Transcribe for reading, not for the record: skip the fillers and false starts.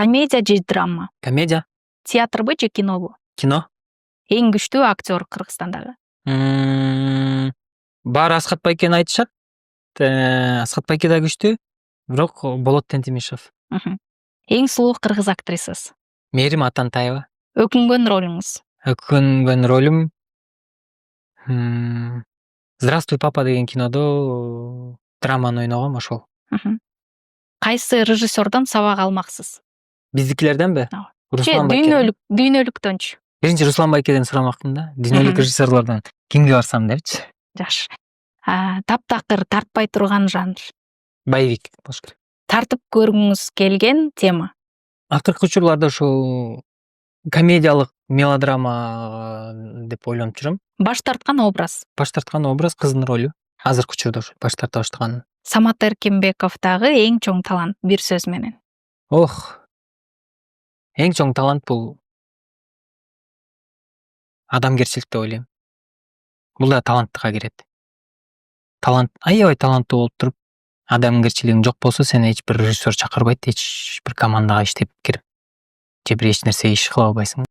Комедия же драма? Комедия. Театрбы же кинобу? Кино. Эң күчтүү актер Кыргызстандагы? Баары Асхат Байкен айтышат. Асхат Байке да күчтүү. Бирок Болот Тентимишев. Эң сулуу кыргыз актрисасы? Мээрим Атантаева. Өкүнгөн ролуңуз? Өкүнгөн ролум Здравствуй, папа деген кинодо драманы ойногом ошол. Кайсы режиссердон сабак алмаксыз? Биздикилерденби? Руслан Байке. Дүйнөлүктөнчү. Биринчи Руслан Байкеден сурамакмын да. Дүйнөлүк режиссерлордон кимге барсам депчи. Жакшы. Таптакыр, тартпай турган жанр? Боевик болуш керек. Тартып көргүңүз келген тема? Акыркы учурларда ушул комедиялык мелодрама деп ойлонуп жүрөм. Баш тарткан образ? Баш тарткан образ кыздын ролу. Азыркы учурда баш тарта баштаган. Самат Эркинбековдагы эң чоң талант бир сөз менен? Эң чоң талант бул адамгерчилик деп ойлойм. Бул да таланттыкка кирет. Аябай таланттуу болуп туруп, адамгерчилигиң жок болсо, сени эч бир режиссер чакырбайт, эч бир командага иштеп кирип, же бир эч нерсе иш кыла албайсың.